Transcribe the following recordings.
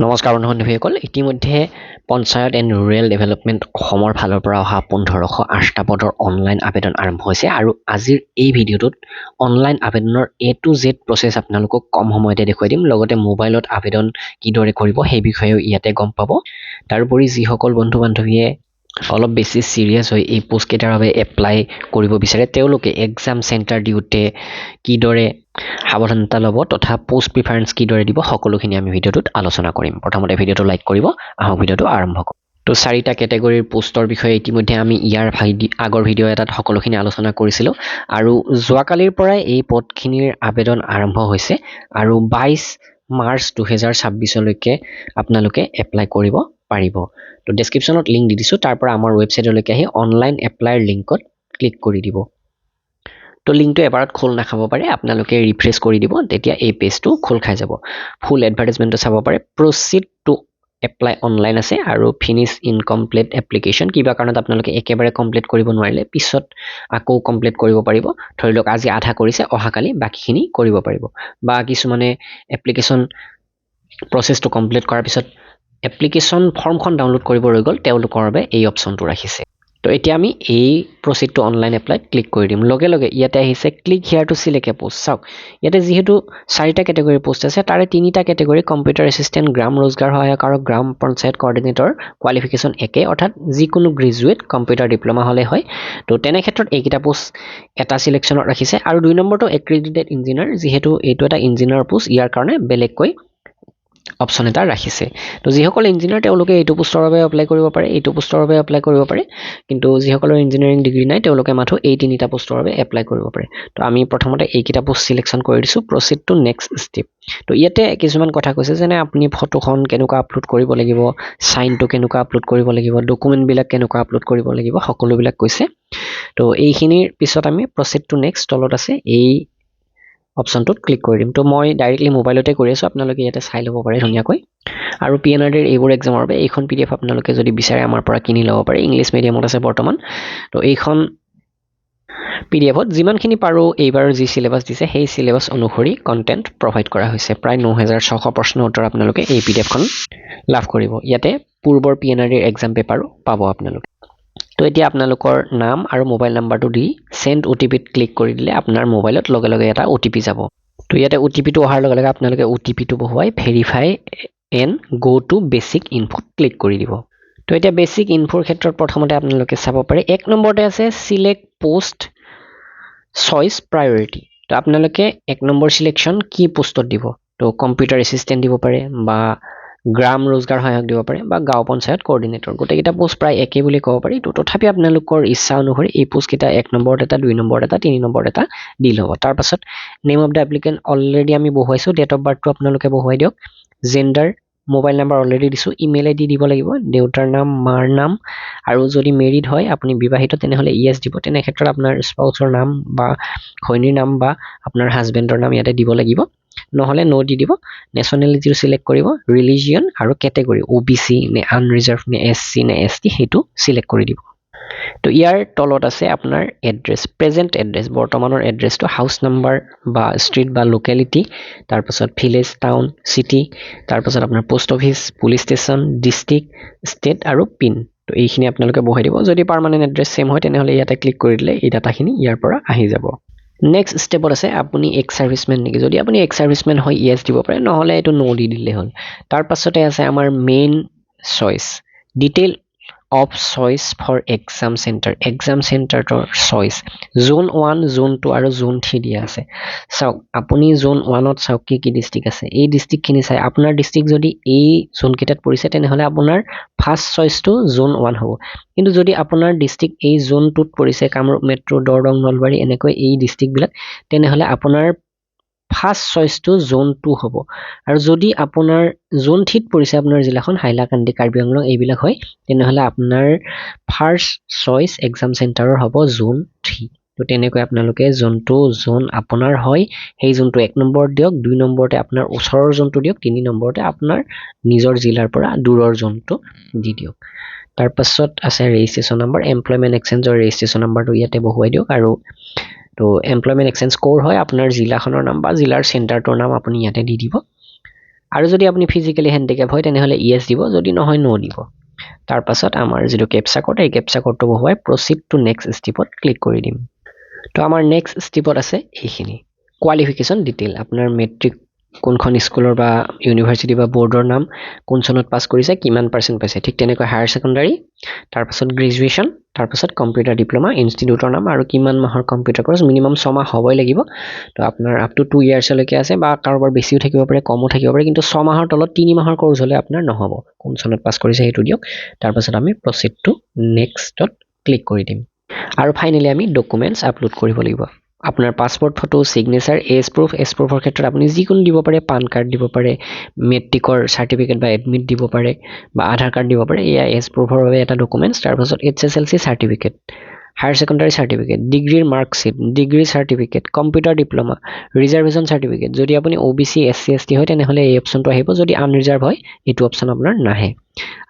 নমস্কাৰ বন্ধু-বান্ধৱীসকল ইতিমধ্যে panchayat and rural development অসমৰ ফালৰ পৰা অহা 1508টা পদৰ অনলাইন আবেদন আৰম্ভ হৈছে আৰু আজিৰ এই ভিডিঅ'টোত অনলাইন আবেদনৰ A to Z প্ৰচেছ আপোনালোকক কম সময়তে দেখুৱাই দিম লগতে মোবাইলত আবেদন কিদৰে কৰিব সেই বিষয়েও ইয়াতে গম পাব তাৰোপৰি যিসকল বন্ধু-বান্ধৱীয়ে অলপ বেছি সিৰিয়াস হৈ এই পোষ্ট কেইটাৰ বাবে এপ্লাই কৰিব বিচাৰে তেওঁলোকে এক্সাম চেণ্টাৰ দিওতে কিদৰে সাৱধানতা ল'ব তথা পোষ্ট প্ৰিফাৰেন্স কিদৰে দিব সকলোখিনি আমি ভিডিঅ'টোত আলোচনা কৰিম প্ৰথমতে ভিডিঅ'টো লাইক কৰিব আহক ভিডিঅ'টো আৰম্ভ কৰোঁ তো চাৰিটা কেটেগৰীৰ পোষ্টৰ বিষয়ে ইতিমধ্যে আমি ইয়াৰ আগৰ ভিডিঅ' এটাত সকলোখিনি আলোচনা কৰিছিলোঁ আৰু যোৱাকালিৰ পৰাই এই পদখিনিৰ আবেদন আৰম্ভ হৈছে আৰু 22 মাৰ্চ 2026 লৈকে আপোনালোকে এপ্লাই কৰিব পাৰিব তো ডেসক্ৰিপচনত লিংক দি দিছোঁ তাৰ পৰা আমাৰ ৱেবছাইটলৈকে আহি অনলাইন এপ্লাইৰ লিংকত ক্লিক কৰি দিব তো লিংকটো এবাৰত খোল নাখাব পাৰে আপোনালোকে ৰিফ্ৰেছ কৰি দিব তেতিয়া এই পেজটো খোল খাই যাব ফুল এডভাৰটাইজমেন্টটো চাব পাৰে প্ৰসিড টু এপ্লাই অনলাইন আছে আৰু ফিনিশ ইনকমপ্লিট এপ্লিকেশন কিবা কাৰণত আপোনালোকে একেবাৰে কমপ্লিট কৰিব নোৱাৰিলে পিছত আকৌ কমপ্লিট কৰিব পাৰিব ধৰি লওক আজি আধা কৰিছে অহাকালি বাকিখিনি কৰিব পাৰিব বা কিছুমানে এপ্লিকেশন প্ৰসেছটো কমপ্লিট কৰাৰ পিছত এপ্লিকেশন ফৰ্মখন ডাউনলোড কৰিব ৰৈ গ'ল তেওঁলোকৰ বাবে এই অপচনটো ৰাখিছে তো এতিয়া আমি এই প্ৰসিড টু অনলাইন এপ্লাইত ক্লিক কৰি দিম লগে লগে ইয়াতে আহিছে click here to select a post চাওক ইয়াতে যেহেতু চাৰিটা কেটেগৰী পোষ্ট আছে তাৰে তিনিটা কেটেগৰী কম্পিউটাৰ এসিস্ট্যান্ট গ্ৰাম रोजगार সহায়ক আৰু গ্ৰাম পঞ্চায়ত কোঅৰ্ডিনেটৰ কোৱালিফিকেশন একে অৰ্থাৎ যিকোনো গ্ৰেজুৱেট কম্পিউটাৰ ডিপ্লোমা হলে হয় তো তেনে ক্ষেত্ৰত এইকেইটা পোষ্ট এটা সিলেকশনত ৰাখিছে আৰু দুই নম্বৰটো এক্ৰেডিটেড ইঞ্জিনিয়াৰ যেহেতু এইটো এটা ইঞ্জিনিয়াৰ পোষ্ট ইয়াৰ কাৰণে বেলেগকৈ অপচন এটা ৰাখিছে তো যিসকল ইঞ্জিনিয়াৰ তেওঁলোকে এইটো পোষ্টৰ বাবে এপ্লাই কৰিব পাৰে এইটো পোষ্টৰ বাবে এপ্লাই কৰিব পাৰে কিন্তু যিসকলৰ ইঞ্জিনিয়াৰিং ডিগ্ৰী নাই তেওঁলোকে মাথো এই তিনিটা পোষ্টৰ বাবে এপ্লাই কৰিব পাৰে তো আমি প্ৰথমতে এইকেইটা পোষ্ট সিলেকশন কৰি দিছো প্ৰসিড টু নেক্সট ষ্টেপ তো ইয়াতে কিছুমান কথা কৈছে যেনে আপুনি ফটোখন কেনেকুৱা আপলোড কৰিব লাগিব সাইনটো কেনেকুৱা আপলোড কৰিব লাগিব ডকুমেন্ট বিলাক কেনেকুৱা আপলোড কৰিব লাগিব সকলোবিলাক কৈছে তো এইখিনিৰ পিছত আমি প্ৰসিড টু নেক্সট তলত আছে এই অপচনটোত ক্লিক কৰি দিম তো মই ডাইৰেক্টলি মোবাইলতে কৰি আছো আপোনালোকে ইয়াতে চাই ল'ব পাৰে ধুনীয়াকৈ আৰু পিএনআৰডিৰ এইবোৰ এক্সামৰ বাবে এইখন পিডিএফ আপোনালোকে যদি বিচাৰে আমাৰ পৰা কিনি ল'ব পাৰে ইংলিছ মিডিয়ামত আছে বৰ্তমান তো এইখন পিডিএফত যিমানখিনি পাৰো এইবাৰ যি সিলেবাস দিছে সেই সিলেবাস অনুসৰি কন্টেন্ট প্ৰভাইড কৰা হৈছে প্ৰায় 9600 প্ৰশ্ন উত্তৰ আপোনালোকে এই পিডিএফখন লাভ কৰিব ইয়াতে পূৰ্বৰ পিএনআৰডিৰ এক্সাম পেপাৰো পাব আপোনালোকে তো এতিয়া আপোনালোকৰ নাম আৰু মোবাইল নাম্বাৰটো দি সেন্ড ওটিপিত ক্লিক কৰি দিলে আপোনাৰ মোবাইলত লগে লগে এটা ওটিপি যাব তো ইয়াতে ওটিপিটো অহাৰ লগে লগে আপোনালোকে ওটিপিটো বহুৱাই verify and go to basic ইনফোত ক্লিক কৰি দিব তো এতিয়া বেসিক ইনফোৰ ক্ষেত্ৰত প্ৰথমতে আপোনালোকে চাব পাৰে এক নম্বৰতে আছে সিলেক্ট পোষ্ট চইচ প্ৰায়োৰিটি তো আপোনালোকে এক নম্বৰ সিলেকশন কি পোষ্টত দিব তো কম্পিউটাৰ এসিস্ট্যান্ট দিব পাৰে বা গ্ৰাম रोजगार সহায়ক দিব পাৰে বা গাঁও পঞ্চায়ত কোঅৰ্ডিনেটৰ গোটেইকেইটা পোষ্ট প্ৰায় একে বুলি ক'ব পাৰি তো তথাপি আপোনালোকৰ ইচ্ছা অনুসৰি এই পোষ্ট কেইটা এক নম্বৰত এটা দুই নম্বৰত এটা তিনি নম্বৰত এটা দি ল'ব তাৰ পাছত name of the applicant already আমি বহুৱাইছো ডেট অফ বাৰ্থটো আপোনালোকে বহুৱাই দিয়ক জেন্ডাৰ মোবাইল নাম্বাৰ অলৰেডি দিছো ইমেইল আইডি দিব লাগিব দেউতাৰ নাম মাৰ নাম আৰু যদি মেৰিড হয় আপুনি বিবাহিত তেনেহলে ইয়েস দিব তেনে ক্ষেত্ৰত আপোনাৰ স্পাউচৰ নাম বা খৈনীৰ নাম বা আপোনাৰ হাজবেণ্ডৰ নাম ইয়াতে দিব লাগিব নহলে নো দি দিব নেশনালিটি সিলেক্ট কৰিব ৰিলিজিয়ন আৰু ক্যাটেগৰী ওবিসি নে আনৰিজাৰ্ভ নে এসসি নে এসটি হেতু সিলেক্ট কৰি দিব তো ইয়াৰ তলত আছে আপোনাৰ এড্ৰেছ প্ৰেজেন্ট এড্ৰেছ বৰ্তমানৰ এড্ৰেছটো হাউস নাম্বাৰ বা ষ্ট্ৰীট বা লোকেলিটি তাৰ পাছত ভিলেজ টাউন সিটি তাৰ পাছত আপোনাৰ post office police station district state আৰু পিন তো এইখিনি আপোনালোকে বহাই দিব যদি পাৰ্মানেন্ট এড্ৰেছ সেম হয় তেনেহলে ইয়াতে ক্লিক কৰি দিলে এই ডাটাখিনি ইয়াৰ পৰা আহি যাব নেক্সট স্টেপত আছে আপুনি এক্স সাৰ্ভিসমেন নেকি যদি আপুনি এক্স সাৰ্ভিসমেন হয় ইয়েস দিব পাৰে নহলে এটো নো দি দিলে হ'ল তাৰ পাছতে আছে আমাৰ main choice detail of choice for exam center choice zone 1 zone 2 আৰু zone 3 দিয়া আছে চাওক আপুনি zone 1ত চাওক কি ডিস্ট্ৰিক্ট আছে এই ডিস্ট্ৰিক্ট খিনি চাই আপোনাৰ ডিস্ট্ৰিক্ট যদি এই জোন কেইটাত পৰিছে তেনেহলে আপোনাৰ ফাৰ্স্ট চইচটো zone 1 হ'ব কিন্তু যদি আপোনাৰ ডিস্ট্ৰিক্ট এই zone 2ত পৰিছে কামৰূপ মেট্ৰো দৰদং নলবাৰী এনেকৈ এই ডিস্ট্ৰিক্ট বিলাক তেনেহলে আপোনাৰ ফাৰ্স্ট চইচটো zone 2 হ'ব আৰু যদি আপোনাৰ zone 3ত পৰিছে আপোনাৰ জিলাখন হাইলাকান্দি কাৰ্বি আংলং এইবিলাক হয় তেনেহলে আপোনাৰ ফাৰ্স্ট চইচ এক্সাম চেণ্টাৰৰ হ'ব zone 3 তো তেনেকৈ আপোনালোকে যোনটো জোন আপোনাৰ হয় সেই জোনটো এক নম্বৰত দিয়ক দুই নম্বৰতে আপোনাৰ ওচৰৰ জোনটো দিয়ক তিনি নম্বৰতে আপোনাৰ নিজৰ জিলাৰ পৰা দূৰৰ জোনটো দি দিয়ক তাৰ পাছত আছে ৰেজিষ্ট্ৰেচন নম্বৰ এমপ্লয়মেন্ট এক্সচেঞ্জৰ ৰেজিষ্ট্ৰেচন নম্বৰটো ইয়াতে বহুৱাই দিয়ক আৰু তো এমপ্লয়মেন্ট এক্সচেঞ্জ কোৰ হয় আপোনাৰ জিলাখনৰ নাম বা জিলাৰ চেণ্টাৰটোৰ নাম আপুনি ইয়াতে দি দিব আৰু যদি আপুনি ফিজিক্যালি হ্যান্ডিক্যাপ হয় তেনেহলে ইয়েস দিব যদি নহয় নো দিব তাৰ পাছত আমাৰ যেটো ক্যাপচা কোড এই ক্যাপচা কোডটো বহুৱাই proceed to next stepত ক্লিক কৰি দিম তো আমাৰ next stepত আছে এইখিনি qualification detail আপোনাৰ মেট্ৰিক কোনখন স্কুলৰ বা ইউনিভাৰ্সিটি বা বোৰ্ডৰ নাম কোন চনত পাস কৰিছে কিমান পাৰ্সেন্ট পাইছে ঠিক তেনেকৈ হায়াৰ সেকেন্ডাৰী তাৰ পাছত গ্ৰেজুৱেচন তাৰ পাছত কম্পিউটাৰ ডিপ্লোমা ইনষ্টিটিউটৰ নাম আৰু কিমান মাহৰ কম্পিউটাৰ কোৰ্স মিনিমাম 6 মাহ হ'বই লাগিব তো আপোনাৰ আপ টু 2 ইয়াৰ্স লৈকে আছে বা কাৰোবাৰ বেছিও থাকিব পাৰে কমও থাকিব পাৰে কিন্তু 6 মাহৰ তলত 3 মাহৰ কোৰ্স হলে আপোনাৰ নহব কোন চনত পাস কৰিছে হেতু দিয়ক তাৰ পাছত আমি proceed to nextত ক্লিক কৰি দিম আৰু ফাইনালি আমি ডকুমেন্টস আপলোড কৰিব লাগিব আপোনাৰ পাসপোৰ্ট ফটো সিগনেচাৰ এজ প্ৰুফৰ ক্ষেত্ৰত আপুনি যিকোনো দিব পাৰে পান কাৰ্ড দিব পাৰে মেট্ৰিকৰ সাৰ্টিফিকেট বা এডমিট দিব পাৰে বা আধাৰ কাৰ্ড দিব পাৰে এয়া এজ প্ৰুফৰ বাবে এটা ডকুমেন্টস তাৰ পাছত HSLC certificate higher secondary certificate ডিগ্ৰীৰ marksheet degree certificate computer diploma reservation certificate যদি আপুনি OBC SC ST হয় তেনেহলে এই অপচনটো আহিব যদি আনৰিজাৰ্ভ হয় এইটো অপচন আপোনাৰ নাহে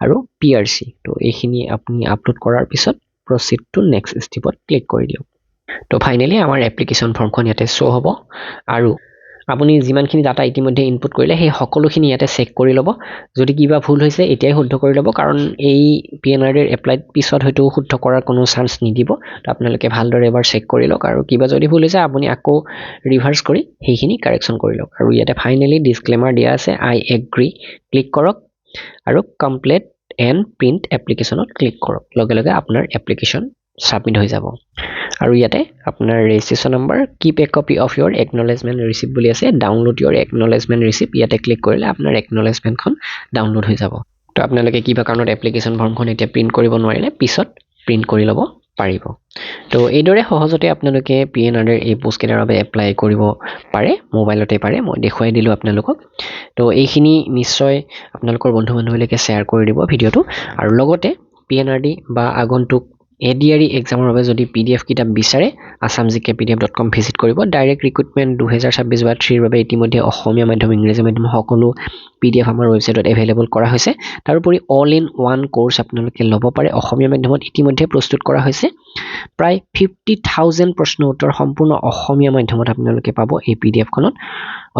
আৰু PRC তো এইখিনি আপুনি আপলোড কৰাৰ পিছত proceed to next stepত ক্লিক কৰি দিয়ক তো ফাইনালি আমাৰ এপ্লিকেশন ফৰ্মখন ইয়াতে শো হ'ব আৰু আপুনি যিমানখিনি ডাটা ইতিমধ্যে ইনপুট কৰিলে সেই সকলোখিনি ইয়াতে চেক কৰি ল'ব যদি কিবা ভুল হৈছে এতিয়াই শুদ্ধ কৰি ল'ব কাৰণ এই PNRD এপ্লাইড পিছত হয়তো শুদ্ধ কৰাৰ কোনো চান্স নিদিব তো আপোনালোকে ভালদৰে এবাৰ চেক কৰি লওক আৰু কিবা যদি ভুল হৈছে আপুনি আকৌ ৰিভাৰ্স কৰি সেইখিনি কাৰেকচন কৰি লওক আৰু ইয়াতে ফাইনালি ডিসক্লেমাৰ দিয়া আছে আই এগ্ৰি ক্লিক কৰক আৰু কমপ্লিট এণ্ড প্ৰিন্ট এপ্লিকেশনত ক্লিক কৰক লগে লগে আপোনাৰ এপ্লিকেশন সাবমিট হৈ যাব আৰু ইয়াতে আপোনাৰ registration number keep a copy of your acknowledgement receipt বুলি আছে ডাউনলোড ইয়োৰ একনলেজমেন্ট ৰিসিপ্ট ইয়াতে ক্লিক কৰিলে আপোনাৰ একনলেজমেন্টখন ডাউনলোড হৈ যাব তো আপোনালোকে কিবা কাৰণত এপ্লিকেশন ফৰ্মখন এতিয়া প্ৰিন্ট কৰিব নোৱাৰিলে পিছত প্ৰিন্ট কৰি ল'ব পাৰিব তো এইদৰে সহজতে আপোনালোকে PNRD এই পোষ্ট কেইটাৰ বাবে এপ্লাই কৰিব পাৰে মোবাইলতে পাৰে মই দেখুৱাই দিলো আপোনালোকক তো এইখিনি নিশ্চয় আপোনালোকৰ বন্ধু বান্ধৱীলৈকে শ্বেয়াৰ কৰি দিব ভিডিওটো আৰু লগতে PNRD বা আগন্তুক ADRE এক্সামৰ বাবে যদি PDF কিতাপ বিচাৰে assamgkpdf.com ভিজিট কৰিব ডাইৰেক্ট ৰিক্ৰুটমেন্ট 2026 বা 3 ৰ বাবে ইতিমধ্যে অসমীয়া মাধ্যম ইংৰাজী মাধ্যম সকলো PDF আমাৰ ৱেবসাইটত এভেইলেবল কৰা হৈছে তাৰোপৰি অল ইন ওৱান কোৰ্স আপোনালোকে ল'ব পাৰে অসমীয়া মাধ্যমত ইতিমধ্যে প্ৰস্তুত কৰা হৈছে প্ৰায় 50,000 প্ৰশ্ন উত্তৰ সম্পূৰ্ণ অসমীয়া মাধ্যমত আপোনালোকে পাব এই PDF খনত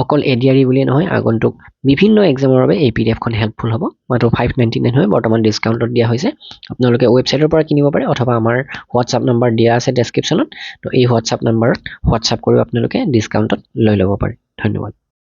অকল ADRE বুলি নহয় আগন্তুক বিভিন্ন এক্সামৰ বাবে এই PDF খন হেল্পফুল হ'ব মাত্ৰ 599 হয় বৰ্তমান ডিসকাউন্টত দিয়া হৈছে আপোনালোকে ৱেবসাইটৰ পৰা কিনিব পাৰে অথবা আমাৰ WhatsApp নম্বৰ দিয়া আছে ডেসক্ৰিপচনত তো এই WhatsApp নম্বৰত WhatsApp কৰি আপোনালোকে ডিসকাউন্টত লৈ ল'ব পাৰে ধন্যবাদ